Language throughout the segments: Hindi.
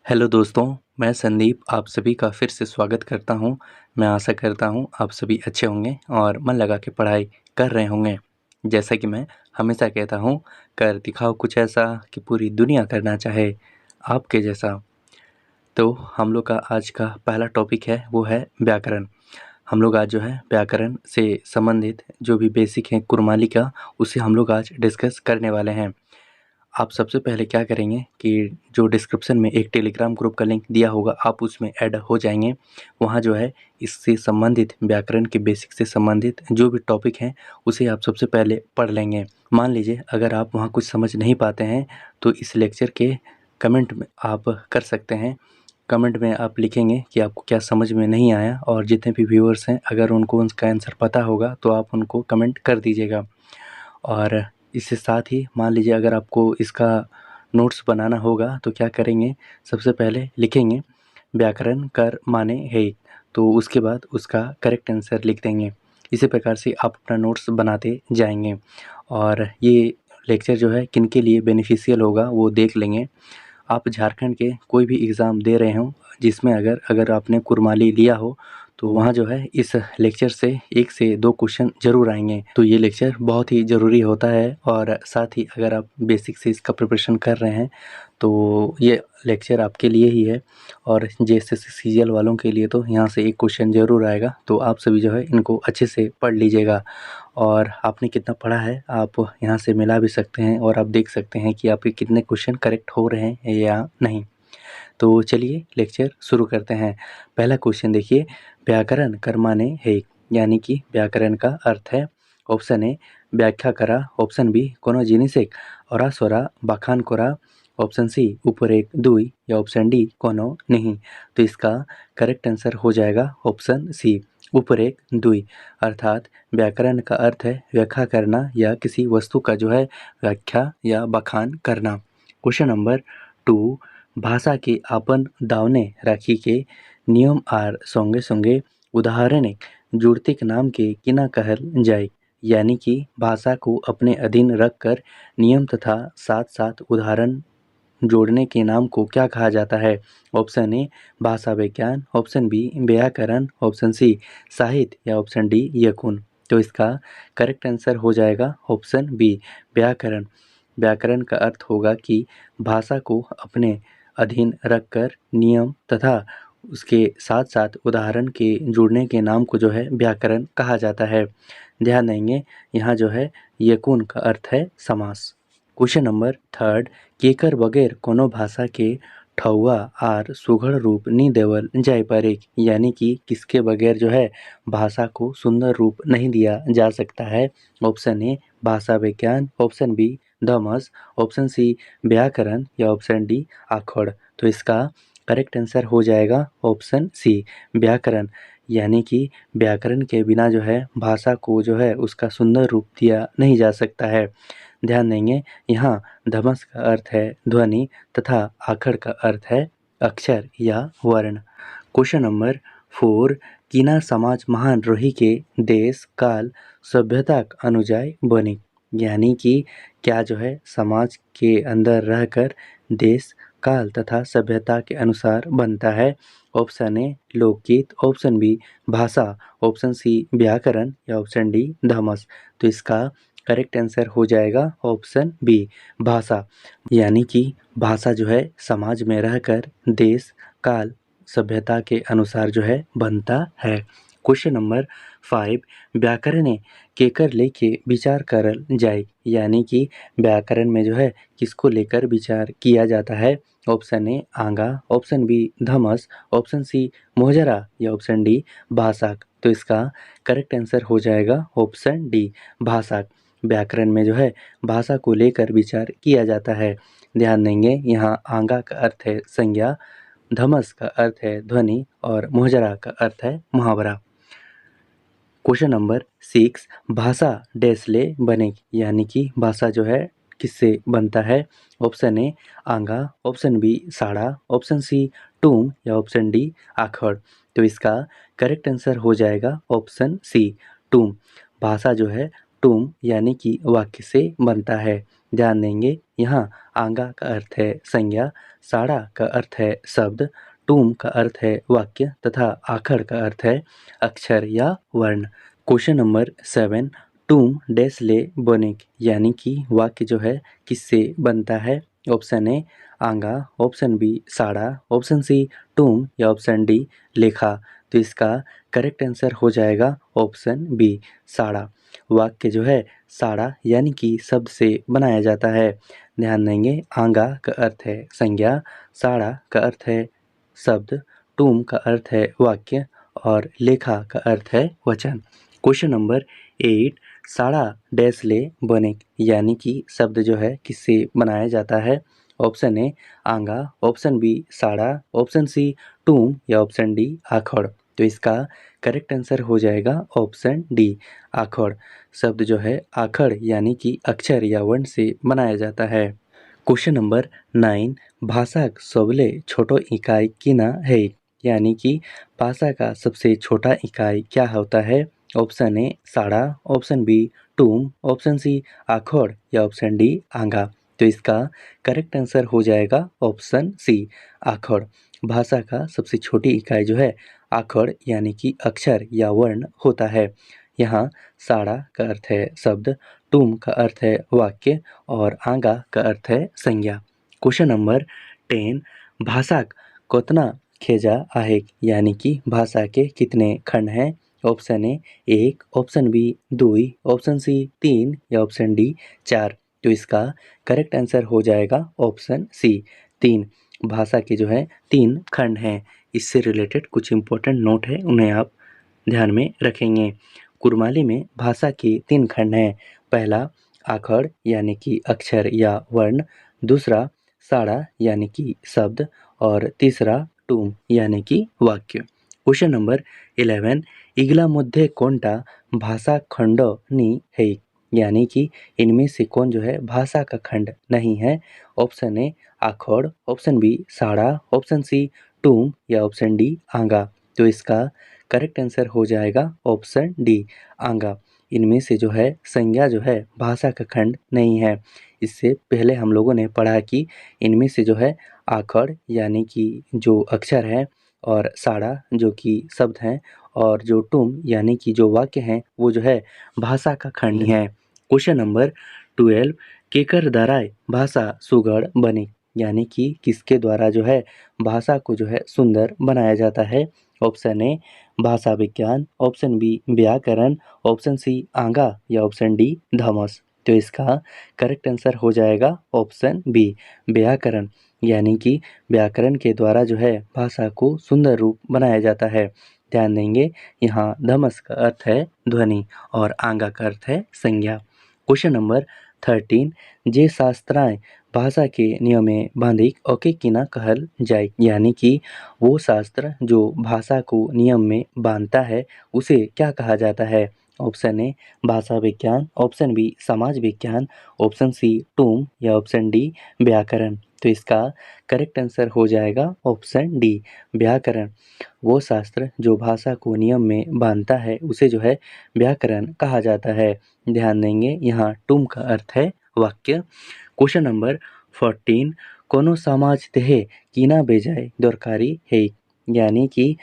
हेलो दोस्तों, मैं संदीप आप सभी का फिर से स्वागत करता हूं। मैं आशा करता हूं आप सभी अच्छे होंगे और मन लगा के पढ़ाई कर रहे होंगे। जैसा कि मैं हमेशा कहता हूं, कर दिखाओ कुछ ऐसा कि पूरी दुनिया करना चाहे आपके जैसा। तो हम लोग का आज का पहला टॉपिक है वो है व्याकरण। हम लोग आज जो है व्याकरण से संबंधित जो भी बेसिक है कुरमाली का, उसे हम लोग आज डिस्कस करने वाले हैं। आप सबसे पहले क्या करेंगे कि जो डिस्क्रिप्शन में एक टेलीग्राम ग्रुप का लिंक दिया होगा आप उसमें ऐड हो जाएंगे। वहाँ जो है इससे संबंधित व्याकरण के बेसिक से संबंधित जो भी टॉपिक हैं उसे आप सबसे पहले पढ़ लेंगे। मान लीजिए अगर आप वहाँ कुछ समझ नहीं पाते हैं तो इस लेक्चर के कमेंट में आप कर सकते हैं। कमेंट में आप लिखेंगे कि आपको क्या समझ में नहीं आया, और जितने भी व्यूअर्स हैं अगर उनको उसका आंसर पता होगा तो आप उनको कमेंट कर दीजिएगा। और इसके साथ ही मान लीजिए अगर आपको इसका नोट्स बनाना होगा तो क्या करेंगे, सबसे पहले लिखेंगे व्याकरण कर माने है, तो उसके बाद उसका करेक्ट आंसर लिख देंगे। इसी प्रकार से आप अपना नोट्स बनाते जाएंगे। और ये लेक्चर जो है किन के लिए बेनिफिशियल होगा वो देख लेंगे। आप झारखंड के कोई भी एग्ज़ाम दे रहे हों जिसमें अगर आपने कुरमाली लिया हो तो वहाँ जो है इस लेक्चर से 1 से 2 क्वेश्चन ज़रूर आएंगे। तो ये लेक्चर बहुत ही ज़रूरी होता है, और साथ ही अगर आप बेसिक से इसका प्रिपरेशन कर रहे हैं तो ये लेक्चर आपके लिए ही है। और जेएसएससी सीजीएल वालों के लिए तो यहाँ से 1 क्वेश्चन ज़रूर आएगा, तो आप सभी जो है इनको अच्छे से पढ़ लीजिएगा। और आपने कितना पढ़ा है आप यहाँ से मिला भी सकते हैं और आप देख सकते हैं कि आपके कितने क्वेश्चन करेक्ट हो रहे हैं या नहीं। तो चलिए लेक्चर शुरू करते हैं। पहला क्वेश्चन देखिए, व्याकरण कर माने है, यानी कि व्याकरण का अर्थ है। ऑप्शन ए व्याख्या करा, ऑप्शन बी कोनो जिनिस एक और स्वरा बखान करा, ऑप्शन सी ऊपर एक दुई, या ऑप्शन डी कोनो नहीं। तो इसका करेक्ट आंसर हो जाएगा ऑप्शन सी ऊपर एक दुई। अर्थात व्याकरण का अर्थ है व्याख्या करना या किसी वस्तु का जो है व्याख्या या बखान करना। क्वेश्चन नंबर 2, भाषा के आपन दावने राखी के नियम आर संगे संगे उदाहरण जुड़तिक नाम के किना कहल जाए, यानी कि भाषा को अपने अधीन रखकर नियम तथा साथ साथ उदाहरण जोड़ने के नाम को क्या कहा जाता है। ऑप्शन ए भाषा विज्ञान, ऑप्शन बी व्याकरण, ऑप्शन सी साहित्य, या ऑप्शन डी यकुन। तो इसका करेक्ट आंसर हो जाएगा ऑप्शन बी व्याकरण। व्याकरण का अर्थ होगा कि भाषा को अपने अधीन रखकर नियम तथा उसके साथ साथ उदाहरण के जुड़ने के नाम को जो है व्याकरण कहा जाता है। ध्यान देंगे यहाँ जो है यकुन का अर्थ है समास। क्वेश्चन नंबर 3, केकर बगैर कोनो भाषा के ठौआ आर सुघड़ रूप नहीं देवल जाय पारे, यानी कि किसके बगैर जो है भाषा को सुंदर रूप नहीं दिया जा सकता है। ऑप्शन ए भाषा विज्ञान, ऑप्शन बी धमस, ऑप्शन सी व्याकरण, या ऑप्शन डी आखड़। तो इसका करेक्ट आंसर हो जाएगा ऑप्शन सी व्याकरण, यानी कि व्याकरण के बिना जो है भाषा को जो है उसका सुंदर रूप दिया नहीं जा सकता है। ध्यान देंगे यहाँ धमस का अर्थ है ध्वनि तथा आखड़ का अर्थ है अक्षर या वर्ण। क्वेश्चन नंबर 4, किना समाज महान रही के देश काल सभ्यता अनुजाय बने, यानी कि क्या जो है समाज के अंदर रहकर देश काल तथा सभ्यता के अनुसार बनता है। ऑप्शन ए लोकगीत, ऑप्शन बी भाषा, ऑप्शन सी व्याकरण, या ऑप्शन डी धमस। तो इसका करेक्ट आंसर हो जाएगा ऑप्शन बी भाषा, यानी कि भाषा जो है समाज में रहकर देश काल सभ्यता के अनुसार जो है बनता है। क्वेश्चन नंबर 5, व्याकरण केकर लेके विचार करल जाए, यानी कि व्याकरण में जो है किसको लेकर विचार किया जाता है। ऑप्शन ए आंगा, ऑप्शन बी धमस, ऑप्शन सी मोहजरा, या ऑप्शन डी भाषा। तो इसका करेक्ट आंसर हो जाएगा ऑप्शन डी भाषा। व्याकरण में जो है भाषा को लेकर विचार किया जाता है। ध्यान देंगे यहाँ आंगा का अर्थ है संज्ञा, धमस का अर्थ है ध्वनि, और मोहजरा का अर्थ है मुहावरा। क्वेश्चन नंबर 6, भाषा डैश ले बने, यानी कि भाषा जो है किससे बनता है। ऑप्शन ए आंगा, ऑप्शन बी साड़ा, ऑप्शन सी टूम, या ऑप्शन डी आखड़। तो इसका करेक्ट आंसर हो जाएगा ऑप्शन सी टूम। भाषा जो है टूम यानी कि वाक्य से बनता है। ध्यान देंगे यहाँ आंगा का अर्थ है संज्ञा, साड़ा का अर्थ है शब्द, टूम का अर्थ है वाक्य तथा आखड़ का अर्थ है अक्षर या वर्ण। क्वेश्चन नंबर 7, टूम डैश ले बने, यानी कि वाक्य जो है किससे बनता है। ऑप्शन ए आंगा, ऑप्शन बी साड़ा, ऑप्शन सी टूम या ऑप्शन डी लेखा। तो इसका करेक्ट आंसर हो जाएगा ऑप्शन बी साड़ा। वाक्य जो है साड़ा यानी कि शब्द से बनाया जाता है। ध्यान देंगे आंगा का अर्थ है संज्ञा, साड़ा का अर्थ है शब्द, टूम का अर्थ है वाक्य और लेखा का अर्थ है वचन। क्वेश्चन नंबर 8, साड़ा डैश ले बने, यानी कि शब्द जो है किससे बनाया जाता है। ऑप्शन ए आंगा, ऑप्शन बी साड़ा, ऑप्शन सी टूम या ऑप्शन डी आखड़। तो इसका करेक्ट आंसर हो जाएगा ऑप्शन डी आखड़। शब्द जो है आखड़ यानी कि अक्षर या वर्ण से बनाया जाता है। क्वेश्चन नंबर 9, भाषाक सबले छोटो इकाई किना है, यानी कि भाषा का सबसे छोटा इकाई क्या होता है। ऑप्शन ए साड़ा, ऑप्शन बी टूम, ऑप्शन सी आखड़ या ऑप्शन डी आंगा। तो इसका करेक्ट आंसर हो जाएगा ऑप्शन सी आखड़। भाषा का सबसे छोटी इकाई जो है आखड़ यानी कि अक्षर या वर्ण होता है। यहाँ साड़ा का अर्थ है शब्द, टूम का अर्थ है वाक्य और आंगा का अर्थ है संज्ञा। क्वेश्चन नंबर 10, भाषा कोतना खेजा आहे, यानी कि भाषा के कितने खंड हैं। Option A 1, option B 2, option C 3 या ऑप्शन डी 4। तो इसका करेक्ट आंसर हो जाएगा ऑप्शन सी 3। भाषा के जो है 3 खंड हैं। इससे रिलेटेड कुछ इंपॉर्टेंट नोट है, उन्हें आप ध्यान में रखेंगे। कुरमाली में भाषा के 3 खंड हैं। पहला आखड़ यानी कि अक्षर या वर्ण, दूसरा साड़ा यानी कि शब्द और तीसरा टूम यानी कि वाक्य। क्वेश्चन नंबर 11, इगला मध्ये कोणता भाषा खंड नी है, यानी कि इनमें से कौन जो है भाषा का खंड नहीं है। ऑप्शन ए आखड़, ऑप्शन बी साड़ा, ऑप्शन सी टूम या ऑप्शन डी आंगा। तो इसका करेक्ट आंसर हो जाएगा ऑप्शन डी आंगा। इनमें से जो है संज्ञा जो है भाषा का खंड नहीं है। इससे पहले हम लोगों ने पढ़ा कि इनमें से जो है आखड़ यानी कि जो अक्षर है और साड़ा जो कि शब्द हैं और जो टूम यानी कि जो वाक्य हैं वो जो है भाषा का खंड है। क्वेश्चन नंबर 12, केकर द्वाराय भाषा सुगढ़ बने, यानी कि किसके द्वारा जो है भाषा को जो है सुंदर बनाया जाता है। ऑप्शन ए भाषा विज्ञान, ऑप्शन बी व्याकरण, ऑप्शन सी आंगा या ऑप्शन डी धमस। तो इसका करेक्ट आंसर हो जाएगा ऑप्शन बी व्याकरण, यानी कि व्याकरण के द्वारा जो है भाषा को सुंदर रूप बनाया जाता है। ध्यान देंगे यहाँ धमस का अर्थ है ध्वनि और आंगा का अर्थ है संज्ञा। क्वेश्चन नंबर 13, जे शास्त्राएं भाषा के नियमे बांधिक ओके किना कहल जाए, यानी कि वो शास्त्र जो भाषा को नियम में बांधता है उसे क्या कहा जाता है। ऑप्शन ए भाषा विज्ञान, ऑप्शन बी समाज विज्ञान, ऑप्शन सी टूम या ऑप्शन डी व्याकरण। तो इसका करेक्ट आंसर हो जाएगा ऑप्शन डी व्याकरण। वो शास्त्र जो भाषा को नियम में बांधता है उसे जो है व्याकरण कहा जाता है। ध्यान देंगे यहाँ टूम का अर्थ है वाक्य। क्वेश्चन नंबर 14, कोनो समाज देहे कीना बेजाय दरकारी है, यानी कि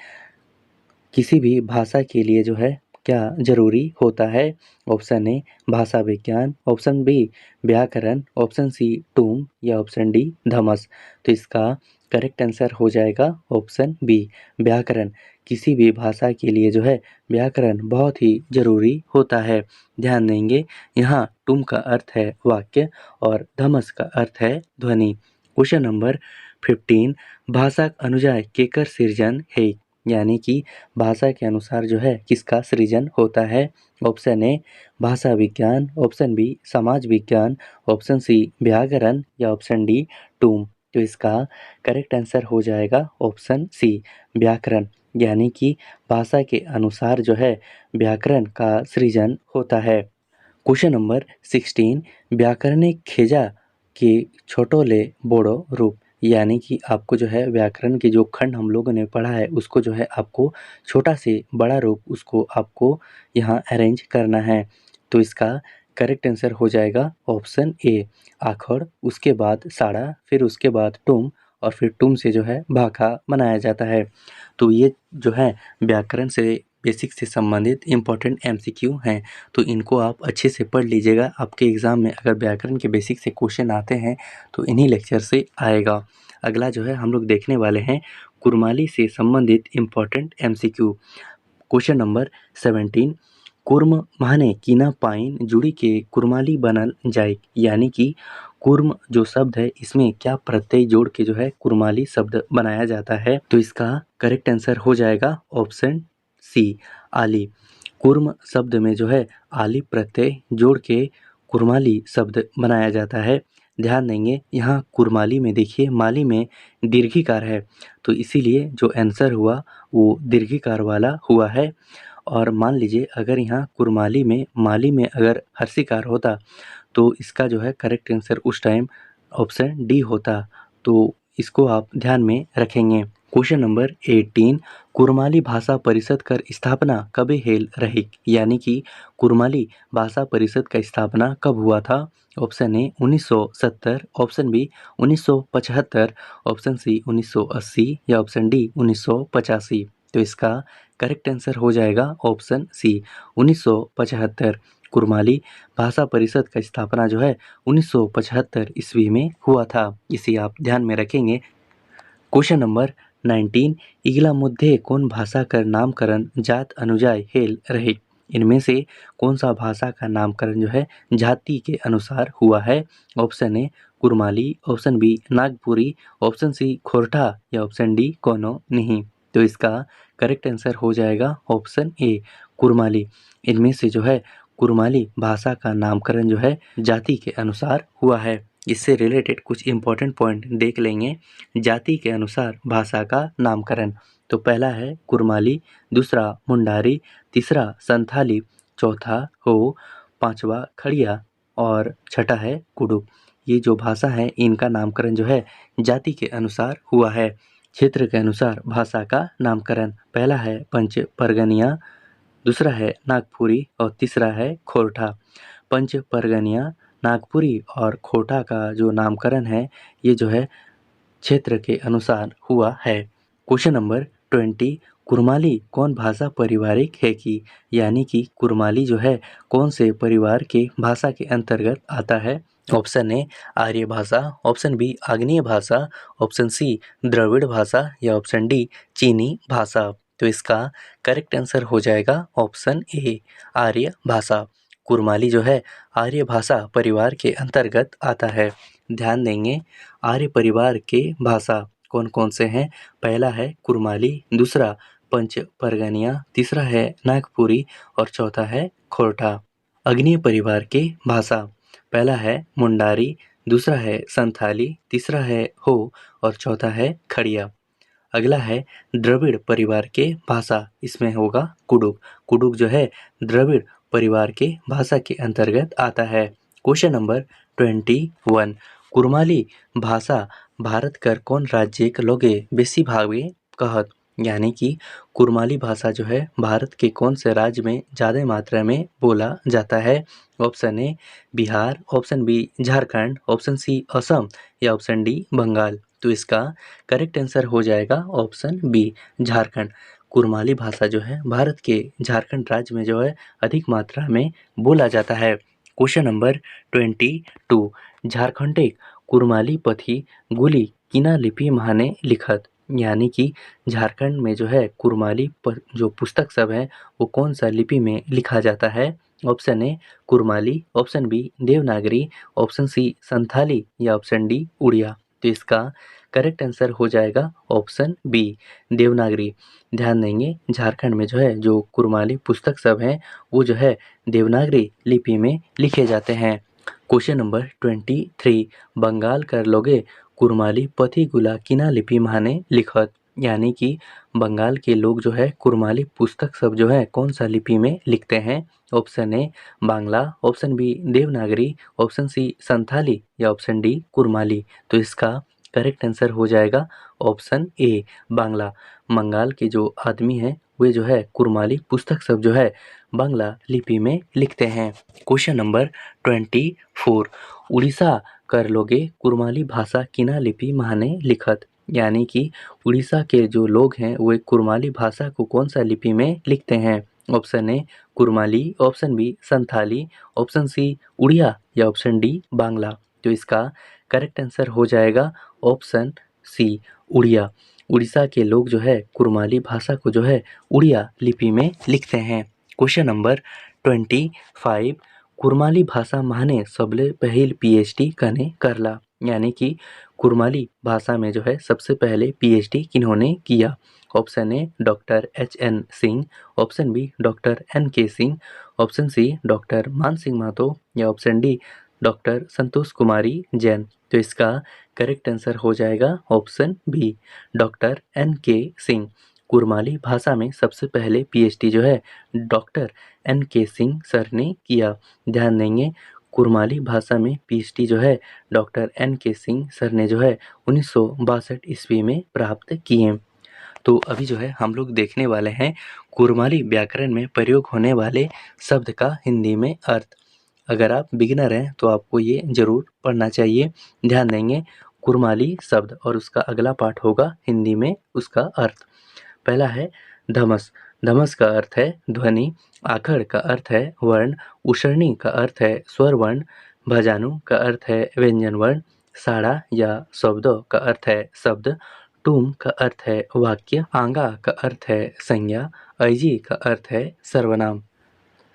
किसी भी भाषा के लिए जो है क्या जरूरी होता है। ऑप्शन ए भाषा विज्ञान, ऑप्शन बी व्याकरण, ऑप्शन सी टूम या ऑप्शन डी धमस। तो इसका करेक्ट आंसर हो जाएगा ऑप्शन बी व्याकरण। किसी भी भाषा के लिए जो है व्याकरण बहुत ही जरूरी होता है। ध्यान देंगे यहाँ टूम का अर्थ है वाक्य और धमस का अर्थ है ध्वनि। क्वेश्चन नंबर 15, भाषा अनुजाय केकर सृजन है, यानी कि भाषा के अनुसार जो है किसका सृजन होता है। ऑप्शन ए भाषा विज्ञान, ऑप्शन बी समाज विज्ञान, ऑप्शन सी व्याकरण या ऑप्शन डी टूम। तो इसका करेक्ट आंसर हो जाएगा ऑप्शन सी व्याकरण, यानी कि भाषा के अनुसार जो है व्याकरण का सृजन होता है। क्वेश्चन नंबर 16, व्याकरणिक खेजा के छोटोले बोड़ो रूप, यानी कि आपको जो है व्याकरण के जो खंड हम लोगों ने पढ़ा है उसको जो है आपको छोटा से बड़ा रूप उसको आपको यहाँ अरेंज करना है। तो इसका करेक्ट आंसर हो जाएगा ऑप्शन ए आखड़, उसके बाद साड़ा, फिर उसके बाद टुम और फिर टुम से जो है भाखा बनाया जाता है। तो ये जो है व्याकरण से बेसिक से संबंधित इम्पोर्टेंट एमसीक्यू हैं, तो इनको आप अच्छे से पढ़ लीजिएगा। आपके एग्ज़ाम में अगर व्याकरण के बेसिक से क्वेश्चन आते हैं तो इन्हीं लेक्चर से आएगा। अगला जो है हम लोग देखने वाले हैं कुरमाली से संबंधित इम्पोर्टेंट एमसीक्यू। क्वेश्चन नंबर 17, कुर्म माने कीना पाइन जुड़ी के कुरमाली बनल जाए, यानी कि कुर्म जो शब्द है इसमें क्या प्रत्यय जोड़ के जो है कुरमाली शब्द बनाया जाता है। तो इसका करेक्ट आंसर हो जाएगा ऑप्शन सी आली। कुर्म शब्द में जो है आली प्रत्यय जोड़ के कुरमाली शब्द बनाया जाता है। ध्यान देंगे यहाँ कुरमाली में देखिए माली में दीर्घिकार है, तो इसीलिए जो आंसर हुआ वो दीर्घिकार वाला हुआ है। और मान लीजिए अगर यहाँ कुरमाली में माली में अगर हर्षिकार होता तो इसका जो है करेक्ट आंसर उस टाइम ऑप्शन डी होता। तो इसको आप ध्यान में रखेंगे। क्वेश्चन नंबर 18, कुरमाली भाषा परिषद कर स्थापना कब हेल रही, यानी कि कुरमाली भाषा परिषद का स्थापना कब हुआ था। Option A 1970, option B 1975, option C 1980 या ऑप्शन डी 1985। तो इसका करेक्ट आंसर हो जाएगा ऑप्शन सी 1975। कुरमाली भाषा परिषद का स्थापना जो है 1975 ईस्वी में हुआ था, इसे आप ध्यान में रखेंगे। क्वेश्चन नंबर 19, इगला मुद्दे कौन भाषा का नामकरण जात अनुजाय हेल रहे, इनमें से कौन सा भाषा का नामकरण जो है जाति के अनुसार हुआ है। Option A Kurmali, option B Nagpuri, option C Khortha या ऑप्शन डी कोनो नहीं। तो इसका करेक्ट आंसर हो जाएगा ऑप्शन ए कुरमाली। इनमें से जो है कुरमाली भाषा का नामकरण जो है जाति के अनुसार हुआ है। इससे रिलेटेड कुछ इम्पोर्टेंट पॉइंट देख लेंगे। जाति के अनुसार भाषा का नामकरण, तो पहला है कुरमाली, दूसरा मुंडारी, तीसरा संथाली, चौथा हो, पांचवा खड़िया और छठा है कुडुक। ये जो भाषा है इनका नामकरण जो है जाति के अनुसार हुआ है। क्षेत्र के अनुसार भाषा का नामकरण, पहला है पंच परगनिया, दूसरा है नागपुरी और तीसरा है खोरठा। पंच परगनिया, नागपुरी और खोटा का जो नामकरण है ये जो है क्षेत्र के अनुसार हुआ है। क्वेश्चन नंबर 20, कुरमाली कौन भाषा पारिवारिक है कि, यानी कि कुरमाली जो है कौन से परिवार के भाषा के अंतर्गत आता है। ऑप्शन ए आर्य भाषा, ऑप्शन बी आग्नेय भाषा, ऑप्शन सी द्रविड़ भाषा या ऑप्शन डी चीनी भाषा। तो इसका करेक्ट आंसर हो जाएगा ऑप्शन ए आर्य भाषा। कुरमाली जो है आर्य भाषा परिवार के अंतर्गत आता है। ध्यान देंगे आर्य परिवार के भाषा कौन कौन से हैं। पहला है कुरमाली, दूसरा पंच परगनिया, तीसरा है नागपुरी और चौथा है खोरठा। अग्निय परिवार के भाषा, पहला है मुंडारी, दूसरा है संथाली, तीसरा है हो और चौथा है खड़िया। अगला है द्रविड़ परिवार के भाषा, इसमें होगा कुडुक। कुडुक जो है द्रविड़ परिवार के भाषा के अंतर्गत आता है। क्वेश्चन नंबर 21, कुरमाली भाषा भारत कर कौन राज्य के लोगे बेसी भागे कहत, यानी कि कुरमाली भाषा जो है भारत के कौन से राज्य में ज़्यादा मात्रा में बोला जाता है। Option A Bihar, option B Jharkhand, option C Assam या ऑप्शन डी बंगाल। तो इसका करेक्ट आंसर हो जाएगा ऑप्शन बी झारखंड। कुरमाली भाषा जो है भारत के झारखंड राज्य में जो है अधिक मात्रा में बोला जाता है। क्वेश्चन नंबर 22, झारखंडे कुरमाली पथी गुली किना लिपि माने लिखत, यानी कि झारखंड में जो है कुरमाली जो पुस्तक सब है वो कौन सा लिपि में लिखा जाता है। Option A Kurmali, option B Devanagari, option C Santhali या ऑप्शन डी उड़िया। तो इसका करेक्ट आंसर हो जाएगा ऑप्शन बी देवनागरी। ध्यान देंगे झारखंड में जो है जो कुरमाली पुस्तक सब हैं वो जो है देवनागरी लिपि में लिखे जाते हैं। क्वेश्चन नंबर 23, बंगाल कर लोगे कुरमाली पथी गुला किना लिपि माने लिखत, यानी कि बंगाल के लोग जो है कुरमाली पुस्तक सब जो है कौन सा लिपि में लिखते हैं। Option A Bangla, option B Devanagari, option C Santhali या ऑप्शन डी कुरमाली। तो इसका करेक्ट आंसर हो जाएगा ऑप्शन ए बांग्ला। बंगाल के जो आदमी हैं वे जो है कुरमाली पुस्तक सब जो है बांग्ला लिपि में लिखते हैं। क्वेश्चन नंबर 24 उड़ीसा कर लोगे कुरमाली भाषा किना लिपि माने लिखत। यानी कि उड़ीसा के जो लोग हैं वे कुरमाली भाषा को कौन सा लिपि में लिखते हैं। Option A Kurmali, option B Santhali, option C Odia या ऑप्शन डी बांग्ला। तो इसका करेक्ट आंसर हो जाएगा ऑप्शन सी उड़िया। उड़ीसा के लोग जो है कुरमाली भाषा को जो है उड़िया लिपि में लिखते हैं। क्वेश्चन नंबर 25 कुरमाली भाषा माने सबले पहल पीएचडी कने करला। यानी कि कुरमाली भाषा में जो है सबसे पहले पीएचडी किन्होंने किया। Option A doctor H N. Singh, option B doctor N K. Singh, option C doctor Maan Singh Mahato या option D doctor Santosh Kumari Jain. तो इसका करेक्ट आंसर हो जाएगा option B doctor N K. Singh. Kurmali भाषा में सबसे पहले पीएचडी जो है डॉक्टर एन.के. सिंह सर ने किया। ध्यान देंगे कुरमाली भाषा में पीएचडी जो है डॉक्टर एन.के. सिंह सर ने जो है 1962 ईस्वी में प्राप्त किए। तो अभी जो है हम लोग देखने वाले हैं कुरमाली व्याकरण में प्रयोग होने वाले शब्द का हिंदी में अर्थ। अगर आप बिगिनर हैं तो आपको ये जरूर पढ़ना चाहिए। ध्यान देंगे कुरमाली शब्द और उसका अगला पार्ट होगा हिंदी में उसका अर्थ। पहला है धमस। धमस का अर्थ है ध्वनि, आखड़ का अर्थ है वर्ण, उषर्णी का अर्थ है स्वर वर्ण, भजानु का अर्थ है व्यंजन वर्ण, साड़ा या शब्दों का अर्थ है शब्द, टूम का अर्थ है वाक्य, आंगा का अर्थ है संज्ञा, अजी का अर्थ है सर्वनाम,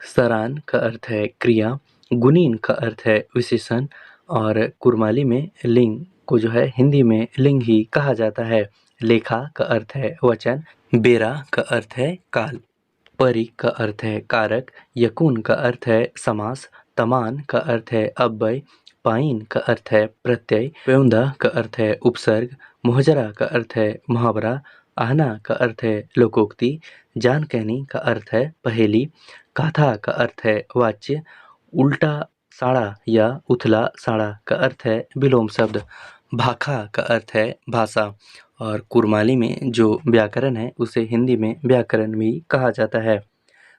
सरान का अर्थ है क्रिया, गुणीन का अर्थ है विशेषण और कुरमाली में लिंग को जो है हिंदी में लिंग ही कहा जाता है। लेखा का अर्थ है वचन, बेरा का अर्थ है काल, परी का अर्थ है कारक, यकुन का अर्थ है समास, तमान का अर्थ है अव्यय, पाइन का अर्थ है प्रत्यय, पेउंदा का अर्थ है उपसर्ग, मोहजरा का अर्थ है मुहावरा, आहना का अर्थ है लोकोक्ति, जान कहनी का अर्थ है पहेली, काथा का अर्थ है वाच्य, उल्टा साड़ा या उथला साड़ा का अर्थ है विलोम शब्द, भाखा का अर्थ है भाषा और कुरमाली में जो व्याकरण है उसे हिंदी में व्याकरण भी कहा जाता है।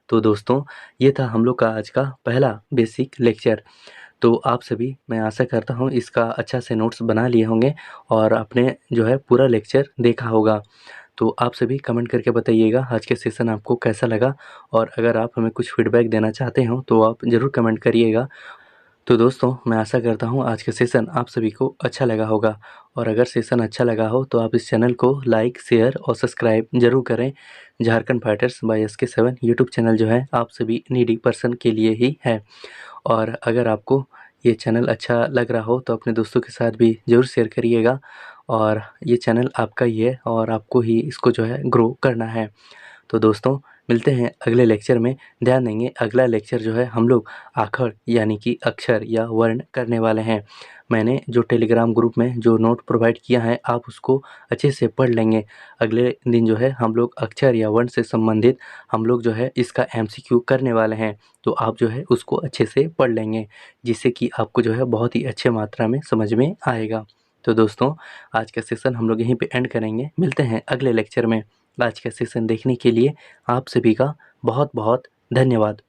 तो दोस्तों ये था हम लोग का आज का पहला बेसिक लेक्चर। तो आप सभी मैं आशा करता हूँ इसका अच्छा से नोट्स बना लिए होंगे और आपने जो है पूरा लेक्चर देखा होगा। तो आप सभी कमेंट करके बताइएगा आज के सेशन आपको कैसा लगा और अगर आप हमें कुछ फीडबैक देना चाहते हो तो आप ज़रूर कमेंट करिएगा। तो दोस्तों मैं आशा करता हूँ आज का सेशन आप सभी को अच्छा लगा होगा और अगर सेशन अच्छा लगा हो तो आप इस चैनल को लाइक, शेयर और सब्सक्राइब जरूर करें। Jharkhand fighters by SK7 YouTube channel जो है आप सभी नीडी पर्सन के लिए ही है। और अगर आपको ये चैनल अच्छा लग रहा हो तो अपने दोस्तों के साथ भी ज़रूर शेयर करिएगा और ये चैनल आपका ही है और आपको ही इसको जो है ग्रो करना है। तो दोस्तों मिलते हैं अगले लेक्चर में। ध्यान देंगे अगला लेक्चर जो है हम लोग आखड़ यानी कि अक्षर या वर्ण करने वाले हैं। मैंने जो टेलीग्राम ग्रुप में जो नोट प्रोवाइड किया है आप उसको अच्छे से पढ़ लेंगे। अगले दिन जो है हम लोग अक्षर या वर्ण से संबंधित हम लोग जो है इसका MCQ करने वाले हैं। तो आप जो है उसको अच्छे से पढ़ लेंगे जिससे कि आपको जो है बहुत ही अच्छे मात्रा में समझ में आएगा। तो दोस्तों आज का सेशन हम लोग यहीं पे एंड करेंगे। मिलते हैं अगले लेक्चर में। आज का सेशन देखने के लिए आप सभी का बहुत बहुत धन्यवाद।